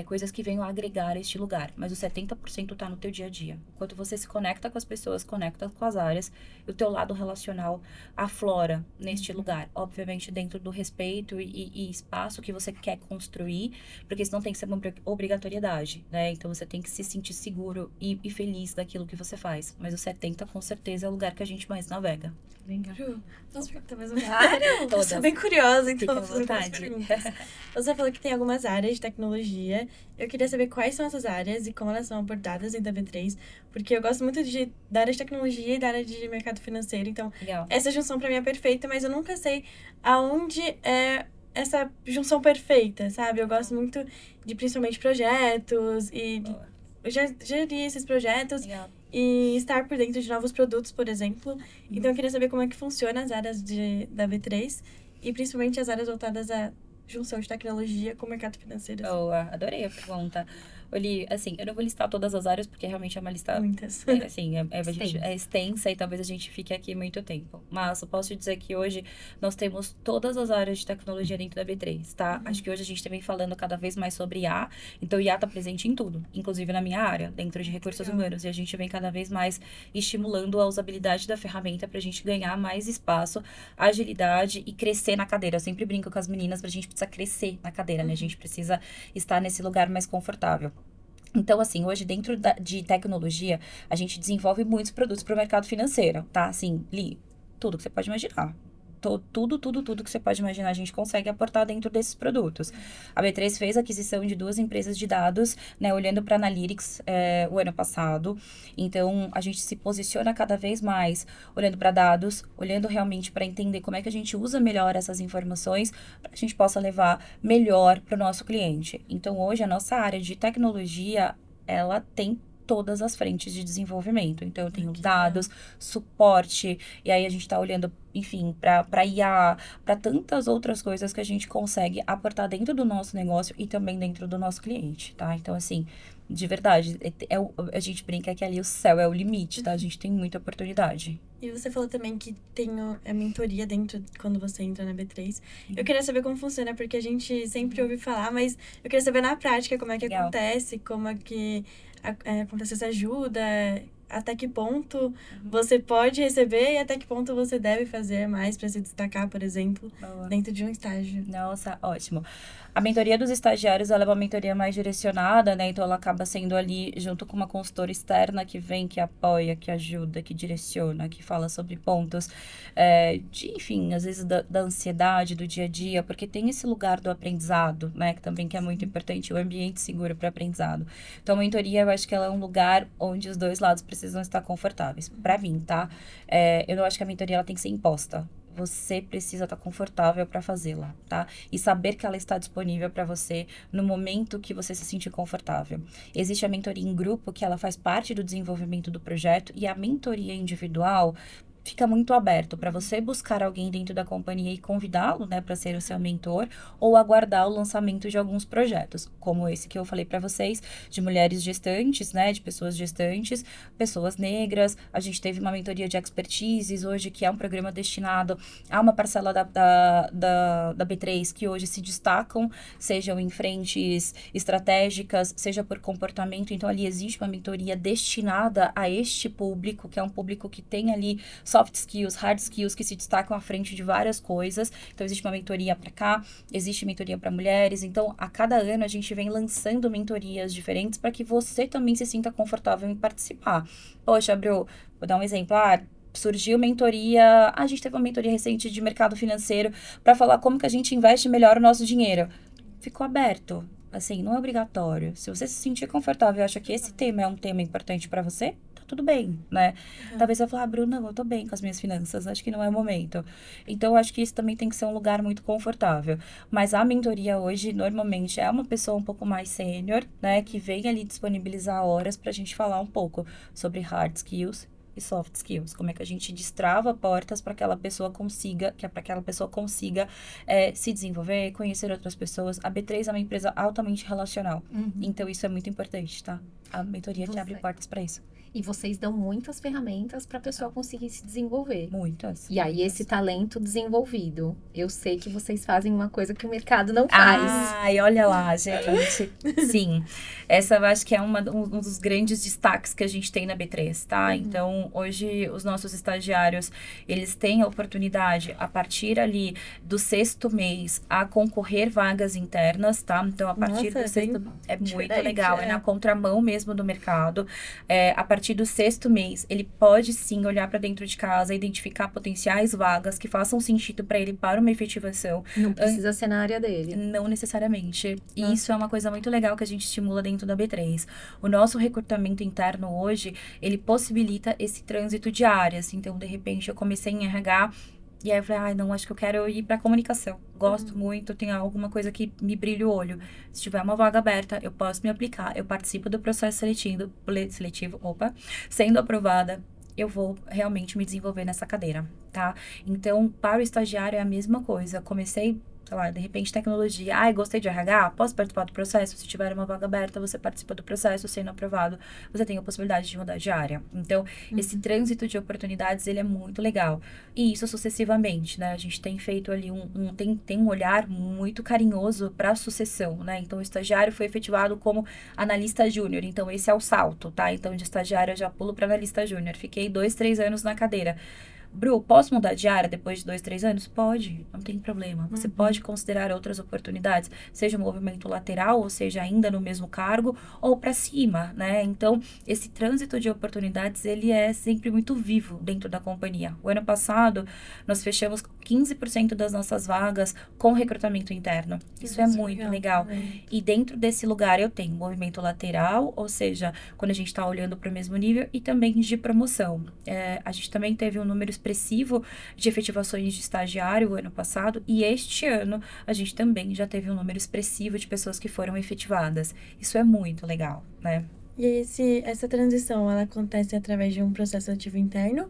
coisas que venham a agregar este lugar. Mas o 70% tá no teu dia a dia. Enquanto você se conecta com as pessoas, conecta com as áreas, o teu lado relacional aflora neste lugar. Obviamente, dentro do respeito e espaço que você quer construir, porque senão tem que ser uma obrigatoriedade, né? Então, você tem que se sentir seguro e feliz daquilo que você faz. Mas o 70, com certeza, é o lugar que a gente mais navega. Legal. Ju, posso perguntar mais uma área? Todas. Tô bem curiosa, então Fica à vou fazer mais vontade. perguntas. Você falou que tem algumas áreas de tecnologia. Eu queria saber quais são essas áreas e como elas são abordadas dentro da B3, porque eu gosto muito da área de tecnologia e da área de mercado financeiro. Então, Legal. essa junção pra mim é perfeita, mas eu nunca sei aonde é essa junção perfeita, sabe? Eu gosto muito de, principalmente, projetos e gerir esses projetos. Legal. E estar por dentro de novos produtos, por exemplo. Então, eu queria saber como é que funciona as áreas da B3 e principalmente as áreas voltadas à junção de tecnologia com o mercado financeiro. Boa, adorei a pergunta. Oli, assim, eu não vou listar todas as áreas, porque realmente é uma lista Muitas. assim, é extensa e talvez a gente fique aqui muito tempo. Mas eu posso te dizer que hoje nós temos todas as áreas de tecnologia dentro da B3, tá? Acho que hoje a gente também falando cada vez mais sobre IA, então IA tá presente em tudo, inclusive na minha área, dentro de recursos humanos, e a gente vem cada vez mais estimulando a usabilidade da ferramenta pra gente ganhar mais espaço, agilidade e crescer na cadeira. Eu sempre brinco com as meninas, pra gente precisa crescer na cadeira, né? A gente precisa estar nesse lugar mais confortável. Então, assim, hoje dentro de tecnologia, a gente desenvolve muitos produtos para o mercado financeiro, tá? Assim, tudo que você pode imaginar. Tudo que você pode imaginar, a gente consegue aportar dentro desses produtos. A B3 fez a aquisição de 2 empresas de dados, né, olhando para Analytics o ano passado. Então, a gente se posiciona cada vez mais olhando para dados, olhando realmente para entender como é que a gente usa melhor essas informações para que a gente possa levar melhor para o nosso cliente. Então, hoje, a nossa área de tecnologia, ela tem todas as frentes de desenvolvimento. Então, eu tenho dados, suporte, e aí a gente está olhando, enfim, para IA, para tantas outras coisas que a gente consegue aportar dentro do nosso negócio e também dentro do nosso cliente, tá? Então, assim, de verdade, a gente brinca que ali o céu é o limite, tá? A gente tem muita oportunidade. E você falou também que tem a mentoria dentro quando você entra na B3. Eu queria saber como funciona, porque a gente sempre ouve falar, mas eu queria saber na prática como é que Legal. acontece, como é que acontece essa ajuda, até que ponto você pode receber e até que ponto você deve fazer mais para se destacar, por exemplo, dentro de um estágio. Nossa, ótimo. A mentoria dos estagiários, ela é uma mentoria mais direcionada, né? Então, ela acaba sendo ali junto com uma consultora externa que vem, que apoia, que ajuda, que direciona, que fala sobre pontos enfim, às vezes da ansiedade do dia a dia, porque tem esse lugar do aprendizado, né? Que também que é muito importante, o ambiente seguro para aprendizado. Então, a mentoria, eu acho que ela é um lugar onde os dois lados precisam estar confortáveis. Para mim, tá? Eu não acho que a mentoria ela tem que ser imposta. Você precisa estar confortável para fazê-la, tá? E saber que ela está disponível para você no momento que você se sentir confortável. Existe a mentoria em grupo, que ela faz parte do desenvolvimento do projeto, e a mentoria individual fica muito aberto para você buscar alguém dentro da companhia e convidá-lo, né, para ser o seu mentor, ou aguardar o lançamento de alguns projetos, como esse que eu falei para vocês, de mulheres gestantes, né, de pessoas gestantes, pessoas negras. A gente teve uma mentoria de expertises hoje, que é um programa destinado a uma parcela da B3 que hoje se destacam, sejam em frentes estratégicas, seja por comportamento. Então, ali existe uma mentoria destinada a este público, que é um público que tem ali soft skills, hard skills, que se destacam à frente de várias coisas. Então, existe uma mentoria para cá, existe mentoria para mulheres. Então, a cada ano, a gente vem lançando mentorias diferentes para que você também se sinta confortável em participar. Poxa, Bru, vou dar um exemplo. Surgiu mentoria, a gente teve uma mentoria recente de mercado financeiro para falar como que a gente investe melhor o nosso dinheiro. Ficou aberto. Assim, não é obrigatório. Se você se sentir confortável e acha que esse tema é um tema importante para você, tudo bem, né? Talvez você vai falar, Bruna, eu tô bem com as minhas finanças, acho que não é o momento. Então, eu acho que isso também tem que ser um lugar muito confortável. Mas a mentoria hoje, normalmente, é uma pessoa um pouco mais sênior, né? Que vem ali disponibilizar horas pra gente falar um pouco sobre hard skills e soft skills, como é que a gente destrava portas para que aquela pessoa consiga, se desenvolver, conhecer outras pessoas. A B3 é uma empresa altamente relacional, então isso é muito importante, tá? A mentoria te abre portas para isso. E vocês dão muitas ferramentas para a pessoa conseguir se desenvolver. Muitas. E aí, esse talento desenvolvido, eu sei que vocês fazem uma coisa que o mercado não faz. Ai, olha lá, gente. Sim, essa eu acho que é um dos grandes destaques que a gente tem na B3, tá? Então, hoje, os nossos estagiários, eles têm a oportunidade, a partir ali do 6º mês, a concorrer vagas internas, tá? Então, a partir do 6º... É muito legal, é na contramão mesmo do mercado. A partir do 6º mês, ele pode sim olhar para dentro de casa, identificar potenciais vagas que façam sentido para ele para uma efetivação. Não precisa ser na área dele. Não necessariamente. E isso é uma coisa muito legal que a gente estimula dentro da B3. O nosso recrutamento interno hoje, ele possibilita esse trânsito de áreas. Então, de repente, eu comecei em RH, e aí eu falei, não, acho que eu quero ir para comunicação. Gosto muito, tem alguma coisa que me brilha o olho. Se tiver uma vaga aberta, eu posso me aplicar. Eu participo do processo seletivo, sendo aprovada, eu vou realmente me desenvolver nessa cadeira, tá? Então, para o estagiário é a mesma coisa. Comecei sei lá, de repente tecnologia, ai, gostei de RH, posso participar do processo? Se tiver uma vaga aberta, você participa do processo, sendo aprovado, você tem a possibilidade de mudar de área. Então, esse trânsito de oportunidades, ele é muito legal. E isso sucessivamente, né? A gente tem feito ali tem um olhar muito carinhoso para a sucessão, né? Então, o estagiário foi efetivado como analista júnior, então esse é o salto, tá? Então, de estagiário eu já pulo para analista júnior. Fiquei 2, 3 anos na cadeira. Bru, posso mudar de área depois de 2, 3 anos? Pode, não tem problema. Você pode considerar outras oportunidades, seja um movimento lateral, ou seja, ainda no mesmo cargo, ou para cima, né? Então, esse trânsito de oportunidades, ele é sempre muito vivo dentro da companhia. O ano passado, nós fechamos 15% das nossas vagas com recrutamento interno. Isso é muito legal. E dentro desse lugar, eu tenho movimento lateral, ou seja, quando a gente está olhando para o mesmo nível, e também de promoção. A gente também teve um número expressivo de efetivações de estagiário o ano passado, e este ano a gente também já teve um número expressivo de pessoas que foram efetivadas. Isso é muito legal, né? E essa transição, ela acontece através de um processo ativo interno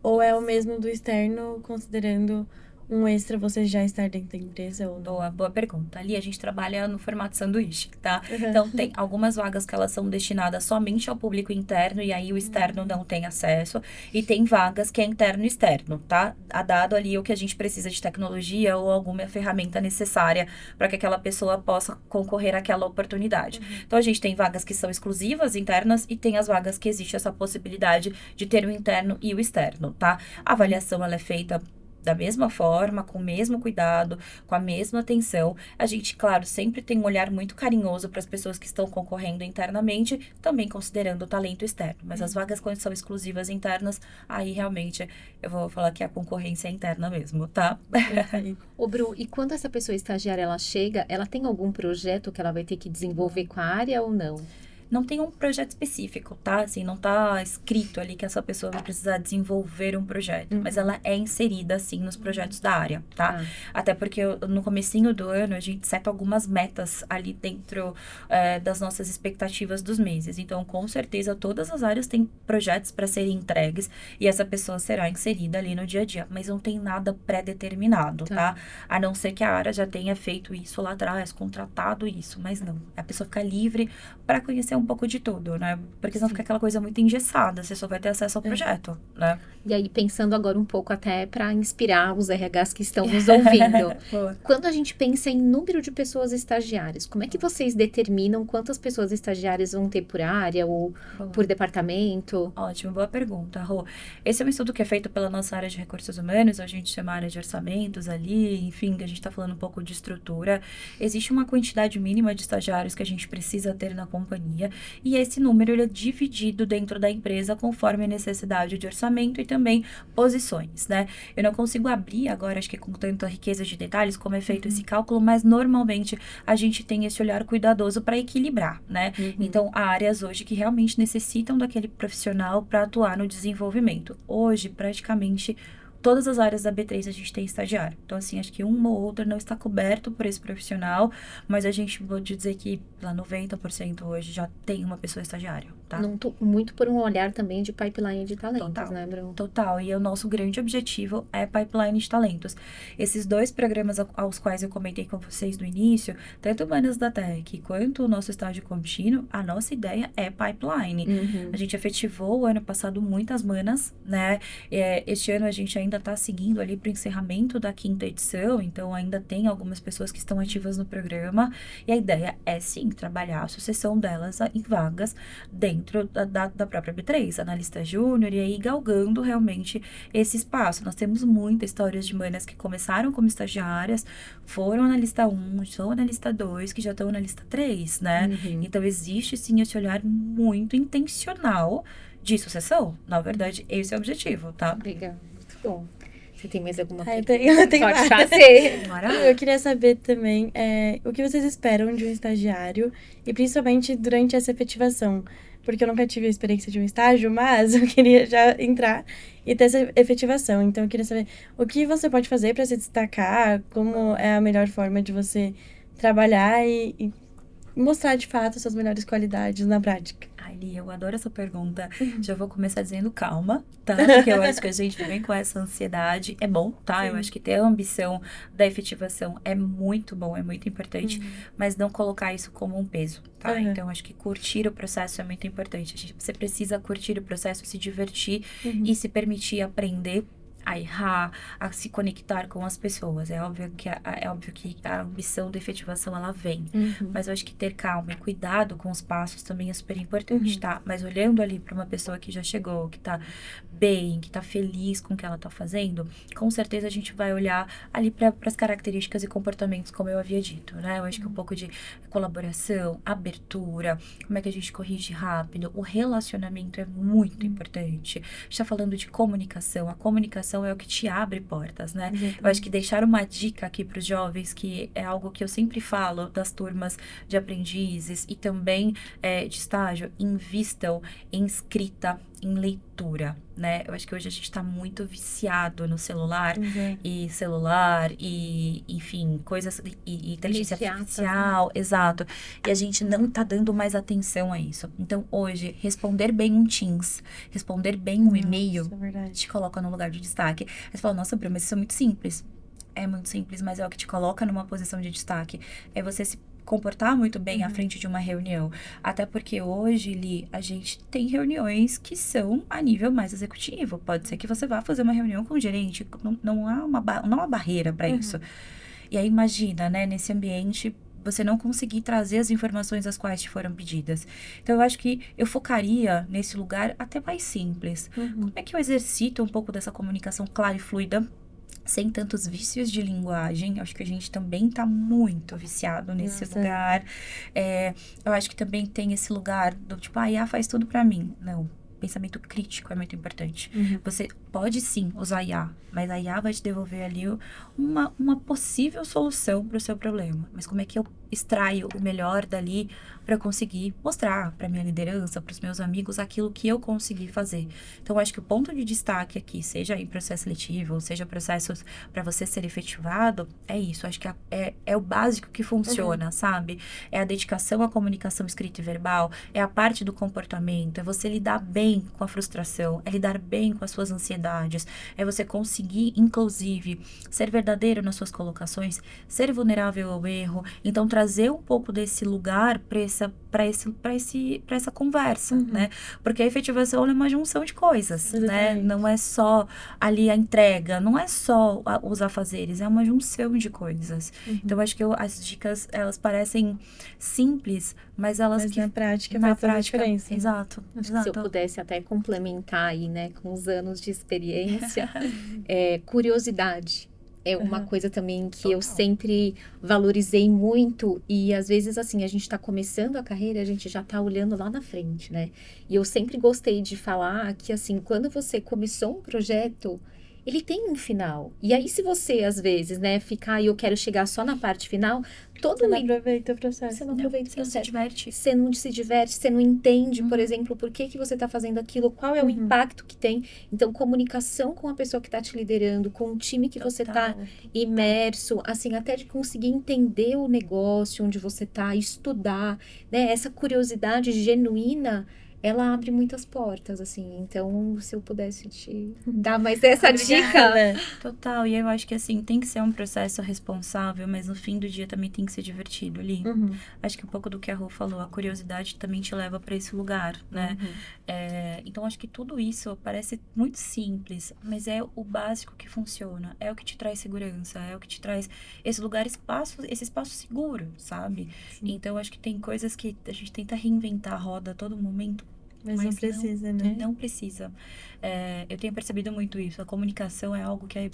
ou é o mesmo do externo, considerando um extra você já estar dentro da empresa ou não? Boa pergunta. Ali a gente trabalha no formato sanduíche, tá? Então, tem algumas vagas que elas são destinadas somente ao público interno e aí o externo não tem acesso. E tem vagas que é interno e externo, tá? Dado ali o que a gente precisa de tecnologia ou alguma ferramenta necessária para que aquela pessoa possa concorrer àquela oportunidade. Então, a gente tem vagas que são exclusivas, internas, e tem as vagas que existe essa possibilidade de ter o interno e o externo, tá? A avaliação, ela é feita da mesma forma, com o mesmo cuidado, com a mesma atenção. A gente, claro, sempre tem um olhar muito carinhoso para as pessoas que estão concorrendo internamente, também considerando o talento externo. Mas as vagas, quando são exclusivas internas, aí realmente eu vou falar que a concorrência é interna mesmo, tá? Ô, Bru, e quando essa pessoa estagiária, ela chega, ela tem algum projeto que ela vai ter que desenvolver com a área ou não? Não tem um projeto específico, tá? Assim, não tá escrito ali que essa pessoa vai precisar desenvolver um projeto. Mas ela é inserida, assim, nos projetos da área, tá? Até porque no comecinho do ano, a gente seta algumas metas ali dentro das nossas expectativas dos meses. Então, com certeza, todas as áreas têm projetos para serem entregues e essa pessoa será inserida ali no dia a dia. Mas não tem nada pré-determinado, tá? A não ser que a área já tenha feito isso lá atrás, contratado isso. Mas não. A pessoa fica livre para conhecer um pouco de tudo, né? Porque senão fica aquela coisa muito engessada, você só vai ter acesso ao projeto, né? E aí, pensando agora um pouco até para inspirar os RHs que estão nos ouvindo. Quando a gente pensa em número de pessoas estagiárias, como é que vocês determinam quantas pessoas estagiárias vão ter por área ou por departamento? Ótimo, boa pergunta, Rô. Esse é um estudo que é feito pela nossa área de recursos humanos, a gente chama área de orçamentos ali, enfim, a gente está falando um pouco de estrutura. Existe uma quantidade mínima de estagiários que a gente precisa ter na companhia, e esse número ele é dividido dentro da empresa conforme a necessidade de orçamento e também posições, né? Eu não consigo abrir agora, acho que com tanta riqueza de detalhes, como é feito esse cálculo, mas normalmente a gente tem esse olhar cuidadoso para equilibrar, né? Então, há áreas hoje que realmente necessitam daquele profissional para atuar no desenvolvimento. Hoje, praticamente, todas as áreas da B3 a gente tem estagiário. Então, assim, acho que uma ou outra não está coberto por esse profissional, mas a gente pode dizer que lá 90% hoje já tem uma pessoa estagiária, tá? Muito por um olhar também de pipeline de talentos, Total, né, Bruno? Total. E o nosso grande objetivo é pipeline de talentos. Esses 2 programas aos quais eu comentei com vocês no início, tanto o Manas da Tech quanto o nosso estágio contínuo, a nossa ideia é pipeline. A gente efetivou o ano passado muitas manas, né? Este ano a gente ainda está seguindo ali para o encerramento da 5ª edição, então ainda tem algumas pessoas que estão ativas no programa, e a ideia é sim trabalhar a sucessão delas em vagas dentro da própria B3, analista júnior, e aí galgando realmente esse espaço. Nós temos muitas histórias de manas que começaram como estagiárias, foram analista 1, são analista 2, que já estão analista 3, né? Então existe sim esse olhar muito intencional de sucessão. Na verdade, esse é o objetivo, tá? Legal. Bom, você tem mais alguma Eu pergunta? tenho Pode fazer. Eu queria saber também o que vocês esperam de um estagiário e principalmente durante essa efetivação. Porque eu nunca tive a experiência de um estágio, mas eu queria já entrar e ter essa efetivação. Então, eu queria saber o que você pode fazer para se destacar, como é a melhor forma de você trabalhar e mostrar de fato suas melhores qualidades na prática. Ai, Lia, eu adoro essa pergunta. Já vou começar dizendo calma, tá? Porque eu acho que a gente vem com essa ansiedade. É bom, tá? Sim. Eu acho que ter a ambição da efetivação é muito bom, é muito importante. Mas não colocar isso como um peso, tá? Uhum. Então, acho que curtir o processo é muito importante. Você precisa curtir o processo, se divertir e se permitir aprender a errar, a se conectar com as pessoas. É óbvio que a ambição da efetivação, ela vem. Mas eu acho que ter calma e cuidado com os passos também é super importante, tá? Mas olhando ali para uma pessoa que já chegou, que tá bem, que tá feliz com o que ela tá fazendo, com certeza a gente vai olhar ali para as características e comportamentos, como eu havia dito, né? Eu acho que um pouco de colaboração, abertura, como é que a gente corrige rápido, o relacionamento é muito importante. A gente tá falando de comunicação, a comunicação é o que te abre portas, né? Eu acho que deixar uma dica aqui para os jovens, que é algo que eu sempre falo das turmas de aprendizes e também de estágio, invistam em escrita, em leitura, né? Eu acho que hoje a gente tá muito viciado no celular e enfim, coisas e inteligência artificial, exato. E a gente não tá dando mais atenção a isso. Então, hoje, responder bem um Teams, responder bem um e-mail, te coloca no lugar de destaque. Aí você fala, nossa, Bruno, mas isso é muito simples. É muito simples, mas é o que te coloca numa posição de destaque. É você se comportar muito bem à frente de uma reunião. Até porque hoje, Li, a gente tem reuniões que são a nível mais executivo. Pode ser que você vá fazer uma reunião com o gerente. Não há uma barreira para isso. E aí, imagina, né, nesse ambiente, você não conseguir trazer as informações as quais te foram pedidas. Então, eu acho que eu focaria nesse lugar até mais simples. Como é que eu exercito um pouco dessa comunicação clara e fluida, sem tantos vícios de linguagem? Acho que a gente também tá muito viciado nesse lugar. Eu acho que também tem esse lugar do tipo, a IA faz tudo pra mim. Não. Pensamento crítico é muito importante. Você pode sim usar IA, mas a IA vai te devolver ali uma possível solução para o seu problema. Mas como é que eu extraio o melhor dali para conseguir mostrar para minha liderança, para os meus amigos, aquilo que eu consegui fazer? Então, eu acho que o ponto de destaque aqui, seja em processo seletivo, seja processos para você ser efetivado, é isso. Eu acho que é o básico que funciona, sabe? É a dedicação à comunicação escrita e verbal, é a parte do comportamento, é você lidar bem com a frustração, é lidar bem com as suas ansiedades, é você conseguir, inclusive, ser verdadeiro nas suas colocações, ser vulnerável ao erro. Então, trazer um pouco desse lugar para essa conversa, né? Porque a efetivação é uma junção de coisas, né? Não é só ali a entrega, não é só os afazeres, é uma junção de coisas. Então, acho que as dicas, elas parecem simples, mas na prática faz toda a diferença. Exato. Acho que se eu pudesse até complementar aí, né, com os anos de experiência, curiosidade. É uma coisa também que eu sempre valorizei muito e às vezes assim, a gente tá começando a carreira, a gente já tá olhando lá na frente, né? E eu sempre gostei de falar que assim, quando você começou um projeto, ele tem um final. E aí se você às vezes, né, ficar e eu quero chegar só na parte final, Você não aproveita o processo. Você não aproveita o Você não se processo. diverte. Você não se diverte, você não entende, por exemplo, por que você está fazendo aquilo, qual é o impacto que tem. Então, comunicação com a pessoa que está te liderando, com o time que você está imerso, assim, até de conseguir entender o negócio onde você está, estudar, né? Essa curiosidade genuína, ela abre muitas portas, assim. Então, se eu pudesse te dar mais essa dica, né? Total. E eu acho que, assim, tem que ser um processo responsável, mas no fim do dia também tem que ser divertido ali. Acho que um pouco do que a Rô falou, a curiosidade também te leva para esse lugar, né? Então, acho que tudo isso parece muito simples, mas é o básico que funciona. É o que te traz segurança, é o que te traz esse espaço seguro, sabe? Então, acho que tem coisas que a gente tenta reinventar a roda a todo momento, mas não precisa, né? Não precisa. Eu tenho percebido muito isso. A comunicação é algo que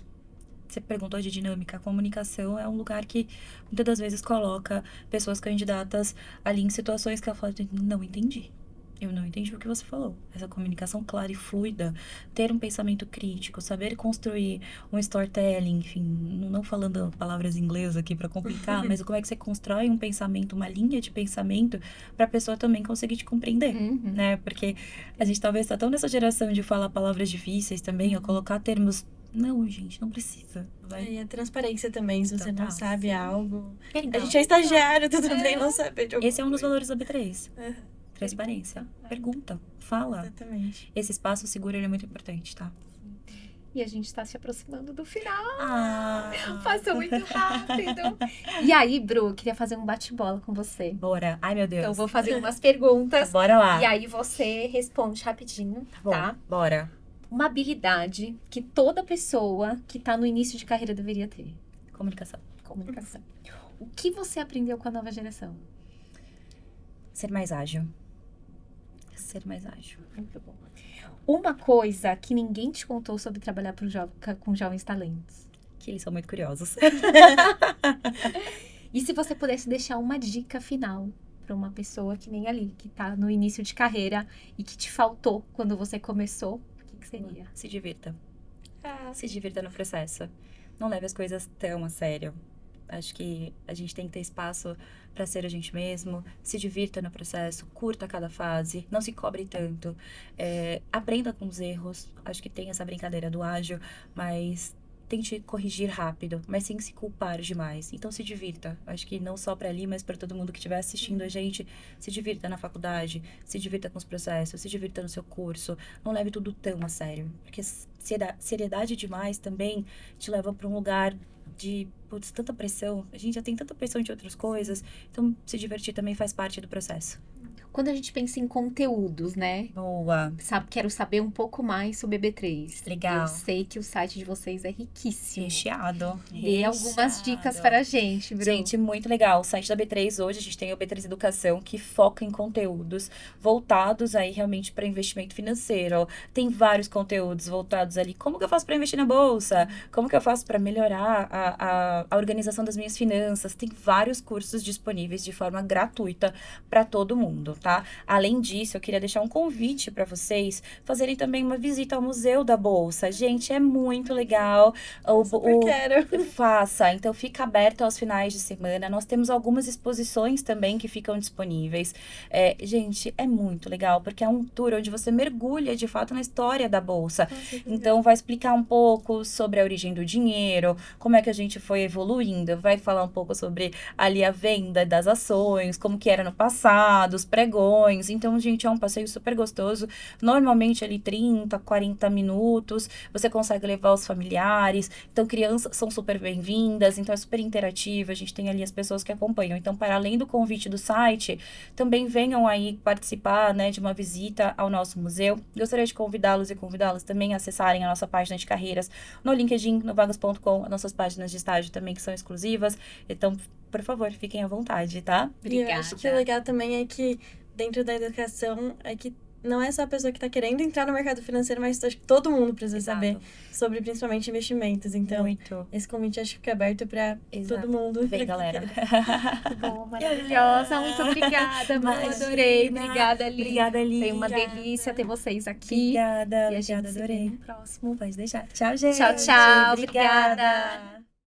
você perguntou de dinâmica. A comunicação é um lugar que muitas das vezes coloca pessoas candidatas ali em situações que ela fala, não entendi. Eu não entendi o que você falou. Essa comunicação clara e fluida, ter um pensamento crítico, saber construir um storytelling, enfim, não falando palavras em inglês aqui para complicar, mas como é que você constrói um pensamento, uma linha de pensamento para a pessoa também conseguir te compreender, né? Porque a gente talvez está tão nessa geração de falar palavras difíceis também, ou colocar termos. Não, gente, não precisa. E a transparência também, se você não sabe algo. Então, a gente é estagiário, tudo bem não saber de alguma Esse é um dos valores da B3. Transparência. Pergunta, fala. Exatamente. Esse espaço seguro, ele é muito importante, tá? E a gente tá se aproximando do final. Ah, Passou muito rápido. E aí, Bru, eu queria fazer um bate-bola com você. bora. Ai, meu Deus. Então, eu vou fazer umas perguntas. Bora lá. E aí, você responde rapidinho, Bom, tá? bora. Uma habilidade que toda pessoa que tá no início de carreira deveria ter. Comunicação. Comunicação. O que você aprendeu com a nova geração? Ser mais ágil. Ser mais ágil. Muito bom. Uma coisa que ninguém te contou sobre trabalhar com jovens talentos. Que eles são muito curiosos. E se você pudesse deixar uma dica final para uma pessoa que nem ali, que tá no início de carreira e que te faltou quando você começou, o que seria? Se divirta. Ah, Se divirta no processo. Não leve as coisas tão a sério. Acho que a gente tem que ter espaço para ser a gente mesmo. Se divirta no processo, curta cada fase, não se cobre tanto. Aprenda com os erros. Acho que tem essa brincadeira do ágil, mas tente corrigir rápido, mas sem se culpar demais. Então se divirta. Acho que não só para ali, mas para todo mundo que estiver assistindo a gente. Se divirta na faculdade, se divirta com os processos, se divirta no seu curso. Não leve tudo tão a sério, porque seriedade demais também te leva para um lugar de, putz, tanta pressão. A gente já tem tanta pressão de outras coisas. Então, se divertir também faz parte do processo. Quando a gente pensa em conteúdos, né? Boa. Quero saber um pouco mais sobre o B3. Legal. Eu sei que o site de vocês é riquíssimo. Recheado. Dê algumas dicas para a gente, Bru. Gente, muito legal. O site da B3 hoje, a gente tem o B3 Educação, que foca em conteúdos voltados aí realmente para investimento financeiro. Tem vários conteúdos voltados ali. Como que eu faço para investir na bolsa? Como que eu faço para melhorar a organização das minhas finanças? Tem vários cursos disponíveis de forma gratuita para todo mundo, tá? Além disso, eu queria deixar um convite para vocês fazerem também uma visita ao Museu da Bolsa. Gente, é muito legal. quero. Faça. Então, fica aberto aos finais de semana. Nós temos algumas exposições também que ficam disponíveis. Gente, é muito legal, porque é um tour onde você mergulha, de fato, na história da Bolsa. Então, vai explicar um pouco sobre a origem do dinheiro, como é que a gente foi evoluindo, vai falar um pouco sobre ali a venda das ações, como que era no passado, os pregões. Então, gente, é um passeio super gostoso. Normalmente, ali 30, 40 minutos. Você consegue levar os familiares. Então, crianças são super bem-vindas. Então, é super interativo. A gente tem ali as pessoas que acompanham. Então, para além do convite do site, também venham aí participar, né, de uma visita ao nosso museu. Gostaria de convidá-los e convidá-las também a acessarem a nossa página de carreiras no LinkedIn, no vagas.com, as nossas páginas de estágio também que são exclusivas. Então, por favor, fiquem à vontade, tá? Obrigada. E eu acho que o legal também é que dentro da educação é que não é só a pessoa que está querendo entrar no mercado financeiro, mas acho que todo mundo precisa saber sobre principalmente investimentos. Então, esse convite acho que fica aberto para todo mundo. Vem, galera. Muito bom, maravilhosa. Muito obrigada, adorei. Obrigada, Li. Obrigada, Li. Foi uma delícia ter vocês aqui. Obrigada, E a gente se vê adorei. no próximo. Pode deixar. Tchau, gente. Tchau, tchau. Obrigada.